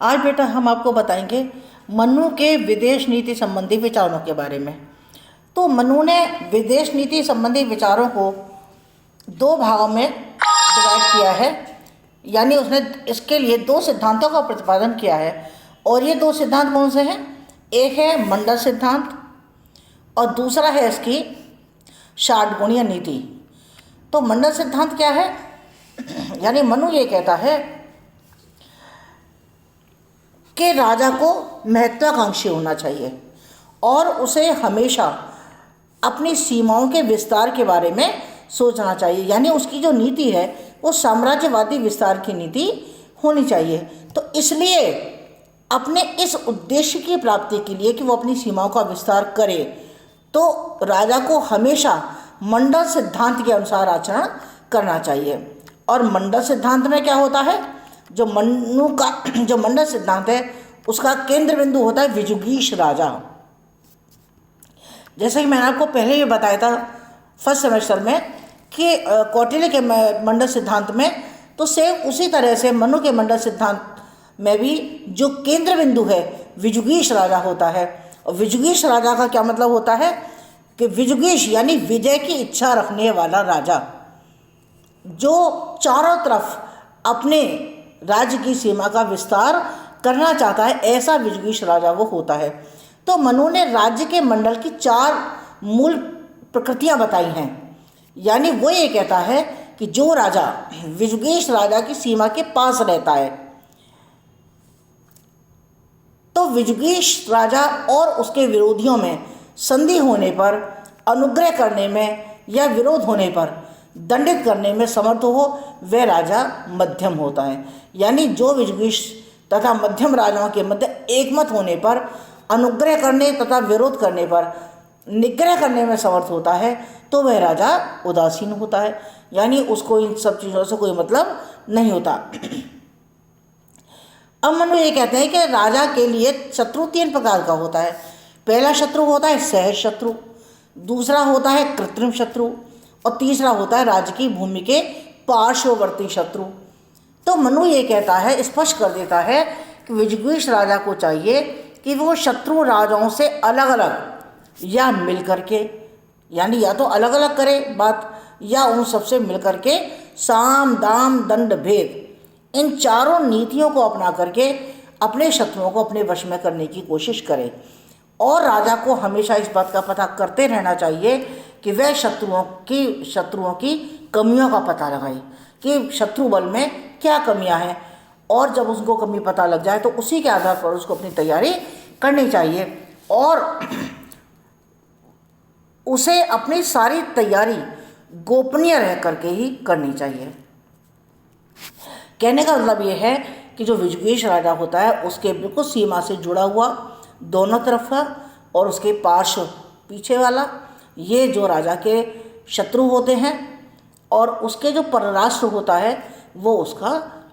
आज बेटा हम आपको बताएंगे मनु के विदेश नीति संबंधी विचारों के बारे में। तो मनु ने विदेश नीति संबंधी विचारों को दो भागों में डिवाइड किया है, यानी उसने इसके लिए दो सिद्धांतों का प्रतिपादन किया है। और ये दो सिद्धांत कौन से हैं? एक है मंडल सिद्धांत और दूसरा है इसकी षाडगुणीय नीति। तो मंडल सिद्धांत क्या है? यानी मनु ये कहता है कि राजा को महत्वाकांक्षी होना चाहिए और उसे हमेशा अपनी सीमाओं के विस्तार के बारे में सोचना चाहिए, यानी उसकी जो नीति है वो साम्राज्यवादी विस्तार की नीति होनी चाहिए। तो इसलिए अपने इस उद्देश्य की प्राप्ति के लिए कि वो अपनी सीमाओं का विस्तार करे, तो राजा को हमेशा मंडल सिद्धांत के अनुसार आचरण करना चाहिए। और मंडल सिद्धांत में क्या होता है? जो मनु का जो मंडल सिद्धांत है उसका केंद्र बिंदु होता है विजुगीष राजा। जैसे कि मैंने आपको पहले ही बताया था फर्स्ट सेमेस्टर में कि कौटिल्य के मंडल सिद्धांत में तो सेम उसी तरह से मनु के मंडल सिद्धांत में भी जो केंद्र बिंदु है विजुगीष राजा होता है। और विजुगीष राजा का क्या मतलब होता है कि विजुगीष यानी विजय की इच्छा रखने वाला राजा, जो चारों तरफ अपने राज्य की सीमा का विस्तार करना चाहता है, ऐसा विजुगीष राजा वो होता है। तो मनु ने राज्य के मंडल की चार मूल प्रकृतियां बताई हैं, यानी वो ये कहता है कि जो राजा विजुगीष राजा की सीमा के पास रहता है, तो विजुगीष राजा और उसके विरोधियों में संधि होने पर, अनुग्रह करने में या विरोध होने पर दंडित करने में समर्थ हो, वह राजा मध्यम होता है। यानी जो विजुगीष तथा मध्यम राजाओं के मध्य एकमत होने पर, अनुग्रह करने तथा विरोध करने पर निग्रह करने में समर्थ होता है, तो वह राजा उदासीन होता है, यानी उसको इन सब चीज़ों से कोई मतलब नहीं होता। अब मनु ये कहते हैं कि राजा के लिए शत्रु तीन प्रकार का होता है। पहला शत्रु होता है सहज शत्रु, दूसरा होता है कृत्रिम शत्रु और तीसरा होता है राज्य की भूमि के पार्श्ववर्ती शत्रु। तो मनु ये कहता है, स्पष्ट कर देता है कि विजुगीष राजा को चाहिए कि वो शत्रु राजाओं से अलग अलग या मिल करके, यानी या तो अलग अलग करे बात या उन सबसे मिल करके साम दाम दंड भेद इन चारों नीतियों को अपना करके अपने शत्रुओं को अपने वश में करने की कोशिश करे। और राजा को हमेशा इस बात का पता करते रहना चाहिए कि वह शत्रुओं की कमियों का पता लगाए कि शत्रु बल में क्या कमियां हैं, और जब उसको कमी पता लग जाए तो उसी के आधार पर उसको अपनी तैयारी करनी चाहिए और उसे अपनी सारी तैयारी गोपनीय रह करके ही करनी चाहिए। कहने का मतलब ये है कि जो विजुगीष राजा होता है उसके बिल्कुल सीमा से जुड़ा हुआ दोनों तरफ का और उसके पार्श्व पीछे वाला, ये जो राजा के शत्रु होते हैं, और उसके जो परराष्ट्र होता है वो उसका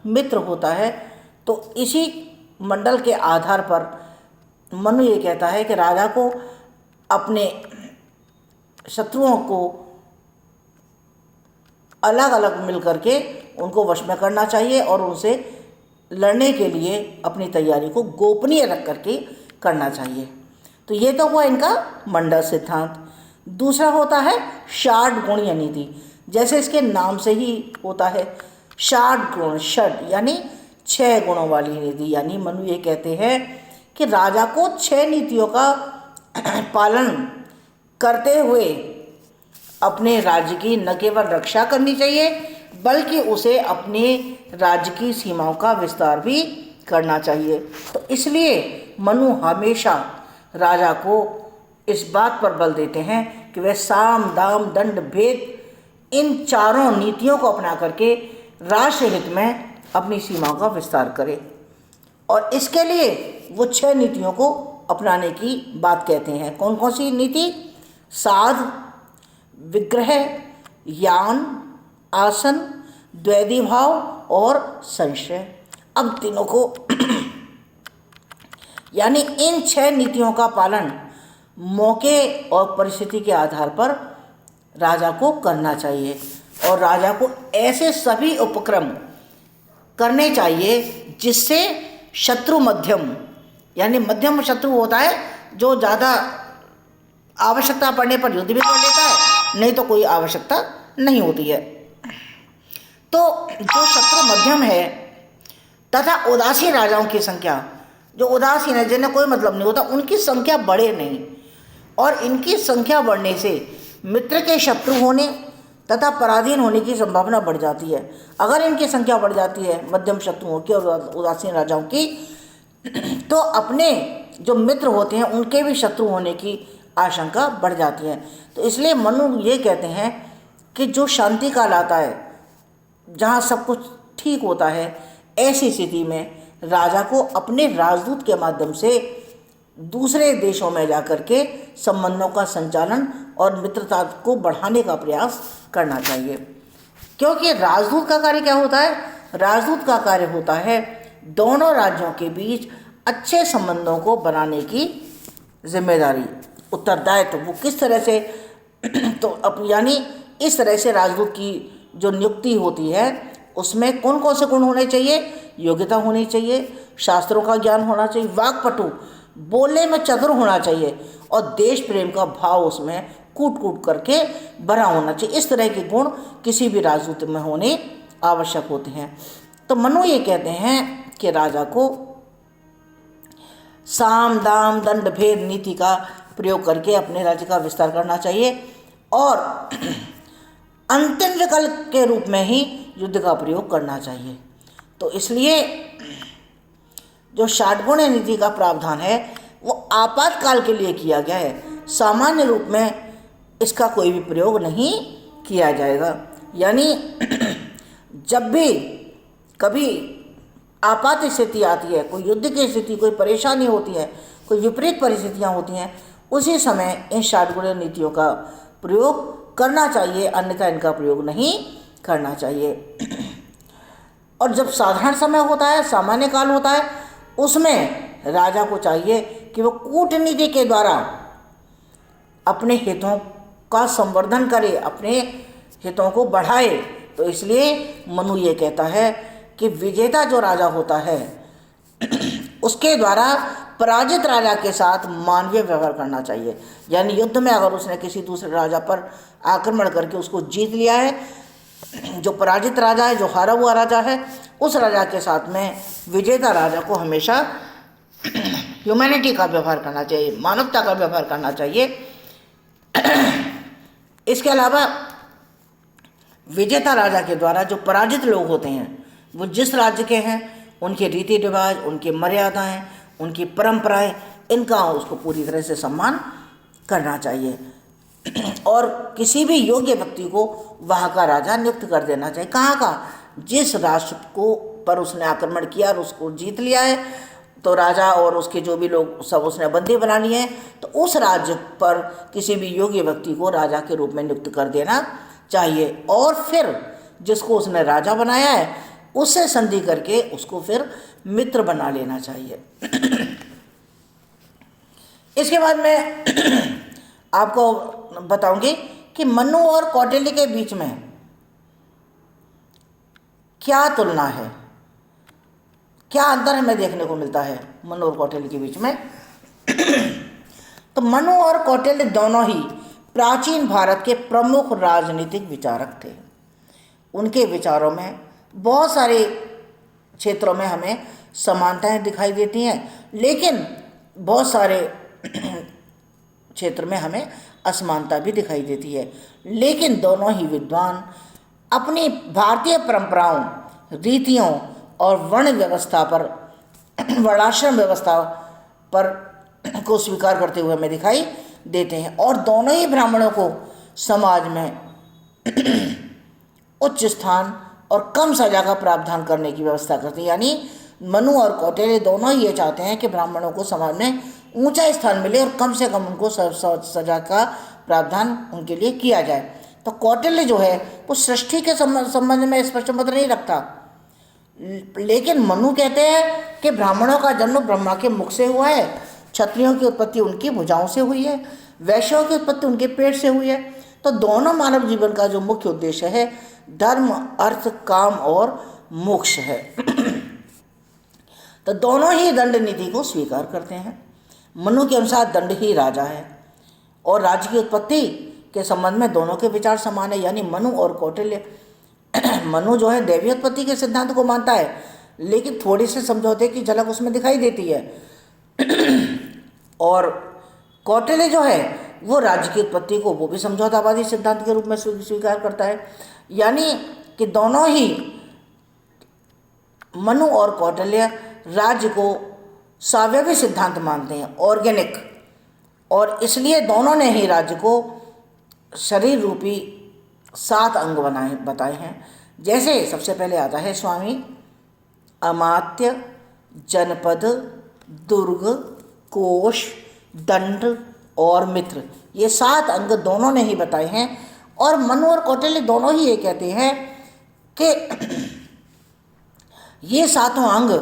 मित्र होता है। तो इसी मंडल के आधार पर मनु ये कहता है कि राजा को अपने शत्रुओं को अलग अलग मिल करके उनको वश में करना चाहिए और उनसे लड़ने के लिए अपनी तैयारी को गोपनीय रख करके करना चाहिए। तो ये तो हुआ इनका मंडल सिद्धांत। दूसरा होता है षाडगुणीय नीति। जैसे इसके नाम से ही होता है, षाड गुण, षड यानी 6 गुणों वाली नीति। यानी मनु ये कहते हैं कि राजा को 6 नीतियों का पालन करते हुए अपने राज्य की न केवल रक्षा करनी चाहिए बल्कि उसे अपने राज्य की सीमाओं का विस्तार भी करना चाहिए। तो इसलिए मनु हमेशा राजा को इस बात पर बल देते हैं कि वह साम दाम दंड भेद इन चारों नीतियों को अपना करके राष्ट्र हित में अपनी सीमाओं का विस्तार करे। और इसके लिए वो 6 नीतियों को अपनाने की बात कहते हैं। कौन कौन सी नीति? साध, विग्रह, यान, आसन, द्वैधी भाव और संशय। अब तीनों को यानी इन 6 नीतियों का पालन मौके और परिस्थिति के आधार पर राजा को करना चाहिए और राजा को ऐसे सभी उपक्रम करने चाहिए जिससे शत्रु मध्यम, यानी मध्यम शत्रु होता है जो ज़्यादा आवश्यकता पड़ने पर युद्ध भी कर लेता है, नहीं तो कोई आवश्यकता नहीं होती है। तो जो शत्रु मध्यम है तथा उदासीन राजाओं की संख्या, जो उदासीन है जिन्हें कोई मतलब नहीं होता, उनकी संख्या बढ़े नहीं, और इनकी संख्या बढ़ने से मित्र के शत्रु होने तथा पराधीन होने की संभावना बढ़ जाती है। अगर इनकी संख्या बढ़ जाती है मध्यम शत्रुओं की और उदासीन राजाओं की, तो अपने जो मित्र होते हैं उनके भी शत्रु होने की आशंका बढ़ जाती है। तो इसलिए मनु ये कहते हैं कि जो शांति काल आता है, जहाँ सब कुछ ठीक होता है, ऐसी स्थिति में राजा को अपने राजदूत के माध्यम से दूसरे देशों में जाकर के संबंधों का संचालन और मित्रता को बढ़ाने का प्रयास करना चाहिए। क्योंकि राजदूत का कार्य क्या होता है? राजदूत का कार्य होता है दोनों राज्यों के बीच अच्छे संबंधों को बनाने की जिम्मेदारी, उत्तरदायित्व। वो किस तरह से तो यानी इस तरह से राजदूत की जो नियुक्ति होती है उसमें कौन कौन से गुण होने चाहिए? योग्यता होनी चाहिए, शास्त्रों का ज्ञान होना चाहिए, वाक्पटु, बोलने में चतुर होना चाहिए, और देश प्रेम का भाव उसमें कूट कूट करके भरा होना चाहिए। इस तरह के गुण किसी भी राजदूत में होने आवश्यक होते हैं। तो मनु ये कहते हैं कि राजा को साम दाम दंड भेद नीति का प्रयोग करके अपने राज्य का विस्तार करना चाहिए, और अंतिम विकल्प के रूप में ही युद्ध का प्रयोग करना चाहिए। तो इसलिए जो षाटगुण्य नीति का प्रावधान है वो आपातकाल के लिए किया गया है, सामान्य रूप में इसका कोई भी प्रयोग नहीं किया जाएगा। यानी जब भी कभी आपात स्थिति आती है, कोई युद्ध की स्थिति, कोई परेशानी होती है, कोई विपरीत परिस्थितियाँ होती हैं, उसी समय इन षाटगुण्य नीतियों का प्रयोग करना चाहिए, अन्यथा इनका प्रयोग नहीं करना चाहिए। और जब साधारण समय होता है, सामान्य काल होता है, उसमें राजा को चाहिए कि वो कूटनीति के द्वारा अपने हितों का संवर्धन करे, अपने हितों को बढ़ाए। तो इसलिए मनु ये कहता है कि विजेता जो राजा होता है उसके द्वारा पराजित राजा के साथ मानवीय व्यवहार करना चाहिए। यानी युद्ध में अगर उसने किसी दूसरे राजा पर आक्रमण करके उसको जीत लिया है, जो पराजित राजा है, जो हारा हुआ राजा है, उस राजा के साथ में विजेता राजा को हमेशा ह्यूमैनिटी का व्यवहार करना चाहिए, मानवता का व्यवहार करना चाहिए। इसके अलावा विजेता राजा के द्वारा जो पराजित लोग होते हैं वो जिस राज्य के हैं, उनके रीति रिवाज, उनकी मर्यादाएं, उनकी परंपराएं, इनका उसको पूरी तरह से सम्मान करना चाहिए, और किसी भी योग्य व्यक्ति को वहाँ का राजा नियुक्त कर देना चाहिए। कहाँ का? जिस राष्ट्र को पर उसने आक्रमण किया और उसको जीत लिया है, तो राजा और उसके जो भी लोग सब उसने बंदी बना लिए हैं, तो उस राज्य पर किसी भी योग्य व्यक्ति को राजा के रूप में नियुक्त कर देना चाहिए, और फिर जिसको उसने राजा बनाया है उससे संधि करके उसको फिर मित्र बना लेना चाहिए। इसके बाद मैं आपको बताऊंगी कि मनु और कौटिल्य के बीच में क्या तुलना है, क्या अंतर हमें देखने को मिलता है मनु और कौटिल्य के बीच में। तो मनु और कौटिल्य दोनों ही प्राचीन भारत के प्रमुख राजनीतिक विचारक थे। उनके विचारों में बहुत सारे क्षेत्रों में हमें समानताएं दिखाई देती हैं, लेकिन बहुत सारे क्षेत्र में हमें असमानता भी दिखाई देती है। लेकिन दोनों ही विद्वान अपनी भारतीय परंपराओं, रीतियों और वर्ण व्यवस्था पर, वर्णाश्रम व्यवस्था पर को स्वीकार करते हुए हमें दिखाई देते हैं, और दोनों ही ब्राह्मणों को समाज में उच्च स्थान और कम सजा का प्रावधान करने की व्यवस्था करते हैं। यानी मनु और कौटिल्य दोनों ही ये चाहते हैं कि ब्राह्मणों को समाज में ऊंचा स्थान मिले और कम से कम उनको सजा का प्रावधान उनके लिए किया जाए। तो कौटिल्य जो है वो सृष्टि के संबंध में स्पष्ट मत नहीं रखता, लेकिन मनु कहते हैं कि ब्राह्मणों का जन्म ब्रह्मा के मुख से हुआ है, क्षत्रियों की उत्पत्ति उनकी भुजाओं से हुई है, वैश्यों की उत्पत्ति उनके पेट से हुई है। तो दोनों मानव जीवन का जो मुख्य उद्देश्य है धर्म, अर्थ, काम और मोक्ष है। तो दोनों ही दंड नीति को स्वीकार करते हैं। मनु के अनुसार दंड ही राजा है और राज्य की उत्पत्ति के संबंध में दोनों के विचार समान है, यानी मनु और कौटिल्य। मनु जो है दैवीय उत्पत्ति के सिद्धांत को मानता है, लेकिन थोड़ी से समझौते की झलक उसमें दिखाई देती है। और कौटिल्य जो है वो राज्य की उत्पत्ति को वो भी समझौतावादी सिद्धांत के रूप में स्वीकार करता है। यानी कि दोनों ही मनु और कौटिल्य राज्य को सावयवी सिद्धांत मानते हैं, ऑर्गेनिक, और इसलिए दोनों ने ही राज्य को शरीर रूपी 7 अंग बताए हैं। जैसे सबसे पहले आता है स्वामी, अमात्य, जनपद, दुर्ग, कोश, दंड और मित्र। ये 7 अंग दोनों ने ही बताए हैं। और मनु और कौटिल्य दोनों ही ये कहते हैं कि ये 7 अंग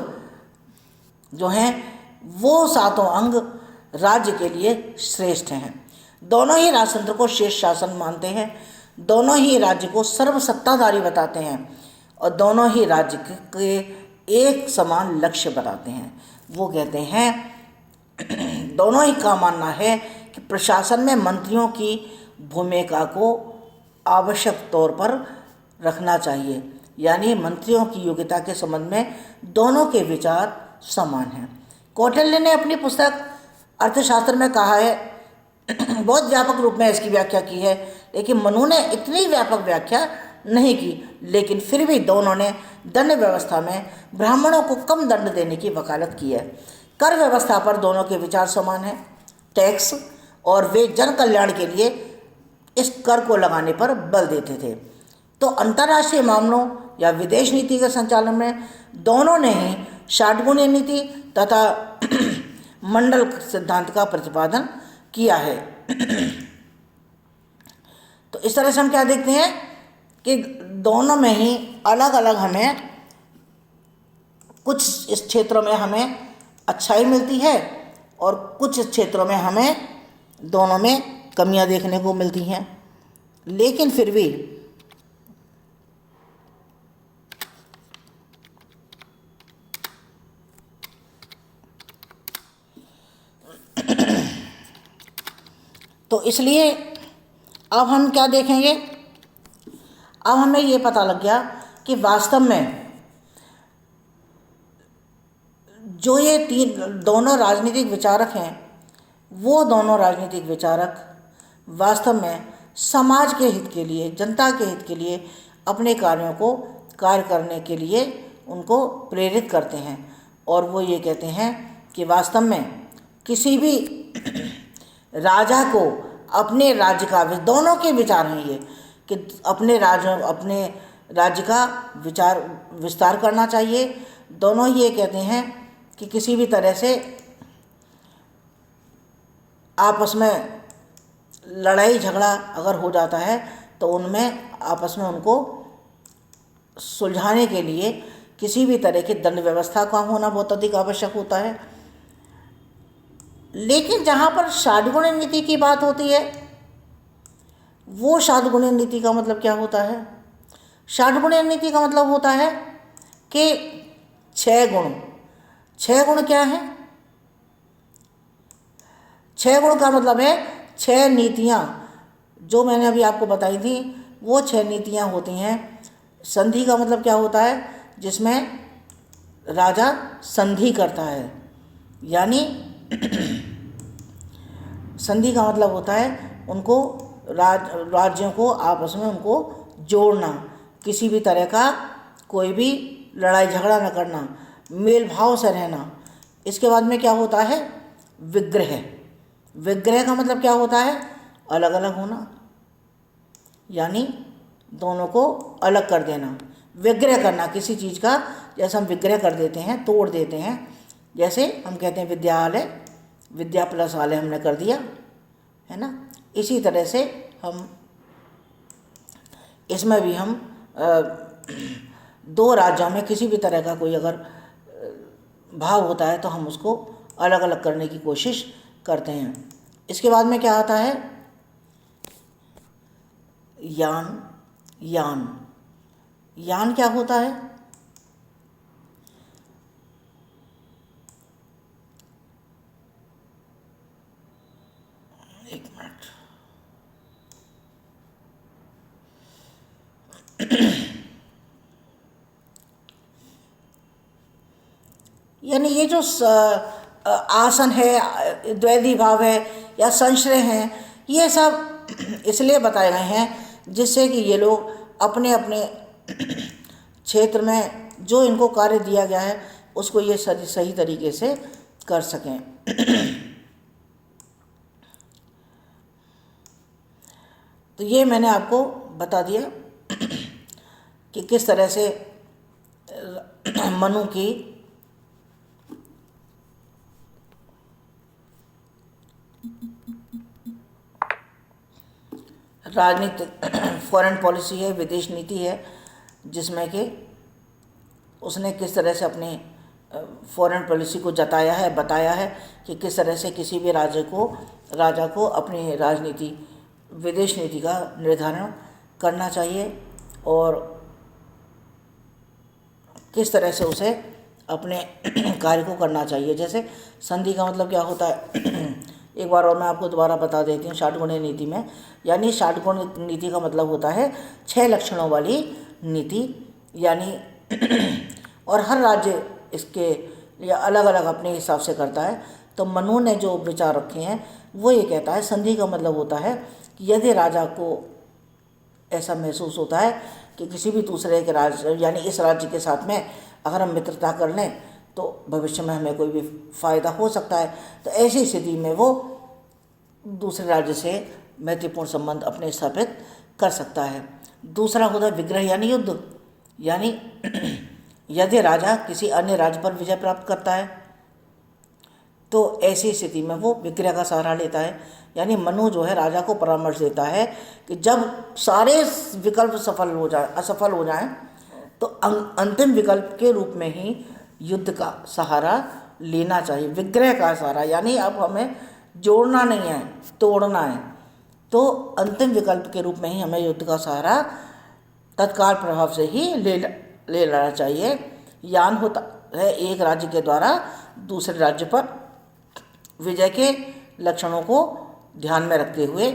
जो हैं वो 7 अंग राज्य के लिए श्रेष्ठ हैं। दोनों ही राजतंत्र को शेष शासन मानते हैं, दोनों ही राज्य को सर्वसत्ताधारी बताते हैं और दोनों ही राज्य के एक समान लक्ष्य बताते हैं। वो कहते हैं दोनों ही का मानना है कि प्रशासन में मंत्रियों की भूमिका को आवश्यक तौर पर रखना चाहिए, यानी मंत्रियों की योग्यता के संबंध में दोनों के विचार समान हैं। कौटिल्य ने अपनी पुस्तक अर्थशास्त्र में कहा है, बहुत व्यापक रूप में इसकी व्याख्या की है, लेकिन मनु ने इतनी व्यापक व्याख्या नहीं की। लेकिन फिर भी दोनों ने दंड व्यवस्था में ब्राह्मणों को कम दंड देने की वकालत की है। कर व्यवस्था पर दोनों के विचार समान हैं, टैक्स, और वे जन कल्याण के लिए इस कर को लगाने पर बल देते थे। तो अंतर्राष्ट्रीय मामलों या विदेश नीति के संचालन में दोनों ने ही षाटगुणीय नीति तथा मंडल सिद्धांत का प्रतिपादन किया है। तो इस तरह से हम क्या देखते हैं कि दोनों में ही अलग अलग हमें कुछ इस क्षेत्रों में हमें अच्छाई मिलती है और कुछ क्षेत्रों में हमें दोनों में कमियां देखने को मिलती हैं। लेकिन फिर भी तो इसलिए अब हम क्या देखेंगे, अब हमें ये पता लग गया कि वास्तव में जो ये दोनों राजनीतिक विचारक हैं, वो दोनों राजनीतिक विचारक वास्तव में समाज के हित के लिए, जनता के हित के लिए अपने कार्यों को कार्य करने के लिए उनको प्रेरित करते हैं। और वो ये कहते हैं कि वास्तव में किसी भी राजा को अपने राज्य का, दोनों के विचार हैं ये, कि अपने राज्य का विस्तार करना चाहिए। दोनों ही ये कहते हैं कि किसी भी तरह से आपस में लड़ाई झगड़ा अगर हो जाता है तो उनमें आपस में उनको सुलझाने के लिए किसी भी तरह की दंड व्यवस्था का होना बहुत अधिक आवश्यक होता है। लेकिन जहाँ पर षाटगुणीय नीति की बात होती है, वो षाटगुणीय नीति का मतलब क्या होता है? षाटगुणीय नीति का मतलब होता है कि 6 गुण। 6 गुण क्या है? 6 गुण का मतलब है 6 नीतियाँ जो मैंने अभी आपको बताई थी, वो 6 नीतियाँ होती हैं। संधि का मतलब क्या होता है? जिसमें राजा संधि करता है, यानी संधि का मतलब होता है उनको राज्यों को आपस में उनको जोड़ना, किसी भी तरह का कोई भी लड़ाई झगड़ा न करना, मेल भाव से रहना। इसके बाद में क्या होता है? विग्रह। विग्रह का मतलब क्या होता है? अलग अलग होना, यानी दोनों को अलग कर देना। विग्रह करना किसी चीज़ का, जैसे हम विग्रह कर देते हैं, तोड़ देते हैं। जैसे हम कहते हैं विद्यालय, विद्या प्लस आलय हमने कर दिया, है ना। इसी तरह से हम इसमें भी हम 2 राज्यों में किसी भी तरह का कोई अगर भाव होता है तो हम उसको अलग अलग करने की कोशिश करते हैं। इसके बाद में क्या आता है? यान। यान, यान क्या होता है? एक मिनट। यानी ये जो आसन है, द्वैधी भाव है या संश्रय हैं, ये सब इसलिए बताए गए हैं जिससे कि ये लोग अपने अपने क्षेत्र में जो इनको कार्य दिया गया है उसको ये सही तरीके से कर सकें। तो ये मैंने आपको बता दिया कि किस तरह से मनु की राजनीतिक फॉरेन पॉलिसी है, विदेश नीति है, जिसमें कि उसने किस तरह से अपनी फॉरेन पॉलिसी को जताया है, बताया है कि किस तरह से किसी भी राजा को अपनी राजनीति, विदेश नीति का निर्धारण करना चाहिए और किस तरह से उसे अपने कार्य को करना चाहिए। जैसे संधि का मतलब क्या होता है, एक बार और मैं आपको दोबारा बता देती हूँ। षाटगुणीय नीति में, यानी षाटगुण नीति का मतलब होता है 6 लक्षणों वाली नीति, यानी और हर राज्य इसके लिए अलग अलग अपने हिसाब से करता है। तो मनु ने जो विचार रखे हैं वो ये कहता है, संधि का मतलब होता है कि यदि राजा को ऐसा महसूस होता है कि किसी भी दूसरे के राज्य, यानी इस राज्य के साथ में अगर हम मित्रता कर लें तो भविष्य में हमें कोई भी फ़ायदा हो सकता है, तो ऐसी स्थिति में वो दूसरे राज्य से मैत्रीपूर्ण संबंध अपने स्थापित कर सकता है। दूसरा होता है विग्रह यानी युद्ध, यानी यदि राजा किसी अन्य राज्य पर विजय प्राप्त करता है तो ऐसी स्थिति में वो विग्रह का सहारा लेता है। यानी मनु जो है राजा को परामर्श देता है कि जब सारे विकल्प असफल हो जाएं तो अंतिम विकल्प के रूप में ही युद्ध का सहारा लेना चाहिए, विग्रह का सहारा। यानी अब हमें जोड़ना नहीं है, तोड़ना है, तो अंतिम विकल्प के रूप में ही हमें युद्ध का सहारा तत्काल प्रभाव से ही ले लेना चाहिए। यान होता है एक राज्य के द्वारा दूसरे राज्य पर विजय के लक्षणों को ध्यान में रखते हुए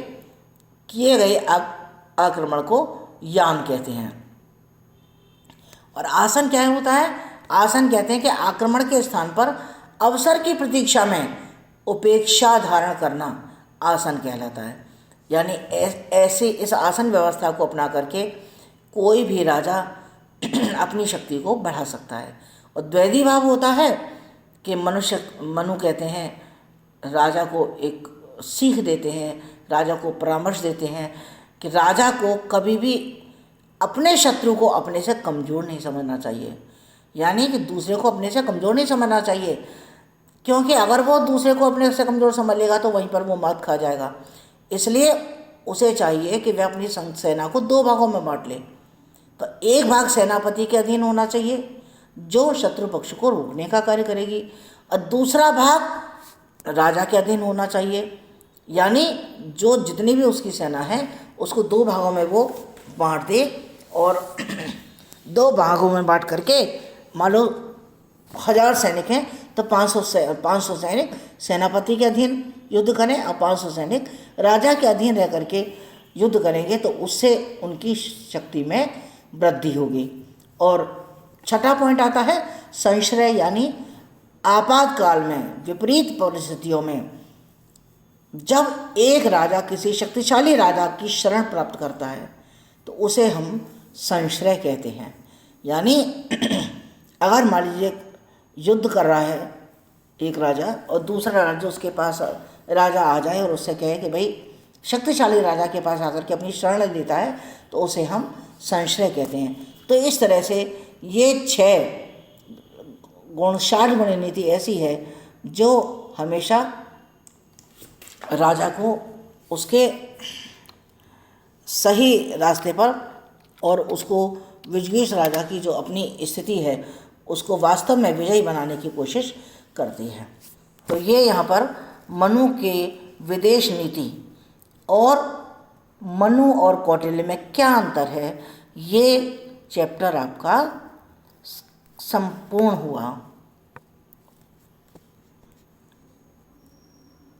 किए गए आक्रमण को यान कहते हैं। और आसन क्या होता है? आसन कहते हैं कि आक्रमण के स्थान पर अवसर की प्रतीक्षा में उपेक्षा धारण करना आसन कहलाता है। यानी ऐसे इस आसन व्यवस्था को अपना करके कोई भी राजा अपनी शक्ति को बढ़ा सकता है। और द्वैधी भाव होता है कि मनु कहते हैं, राजा को एक सीख देते हैं, राजा को परामर्श देते हैं कि राजा को कभी भी अपने शत्रु को अपने से कमज़ोर नहीं समझना चाहिए। यानी कि दूसरे को अपने से कमज़ोर नहीं समझना चाहिए, क्योंकि अगर वो दूसरे को अपने से कमज़ोर समझ लेगा तो वहीं पर वो मात खा जाएगा। इसलिए उसे चाहिए कि वह अपनी सेना को 2 भागों में बांट ले। तो एक भाग सेनापति के अधीन होना चाहिए जो शत्रु पक्ष को रोकने का कार्य करेगी, और दूसरा भाग राजा के अधीन होना चाहिए। यानी जो जितनी भी उसकी सेना है उसको 2 भागों में वो बांट दे, और 2 भागों में बांट करके मान लो 1000 सैनिक हैं तो 500 सैनिक सेनापति के अधीन युद्ध करें और 500 सैनिक राजा के अधीन रह करके युद्ध करेंगे, तो उससे उनकी शक्ति में वृद्धि होगी। और छठा पॉइंट आता है संश्रय, यानी आपातकाल में, विपरीत परिस्थितियों में जब एक राजा किसी शक्तिशाली राजा की शरण प्राप्त करता है तो उसे हम संश्रय कहते हैं। यानी अगर मान लीजिए युद्ध कर रहा है एक राजा और दूसरा राज्य उसके पास राजा आ जाए और उससे कहे कि भाई शक्तिशाली राजा के पास आकर के अपनी शरण लेता है, तो उसे हम संश्रय कहते हैं। तो इस तरह से ये 6 गुण, 60 गुण नीति ऐसी है जो हमेशा राजा को उसके सही रास्ते पर और उसको विजयी राजा की जो अपनी स्थिति है उसको वास्तव में विजयी बनाने की कोशिश करती है। तो ये यहाँ पर मनु के विदेश नीति और मनु और कौटिल्य में क्या अंतर है, ये चैप्टर आपका संपूर्ण हुआ।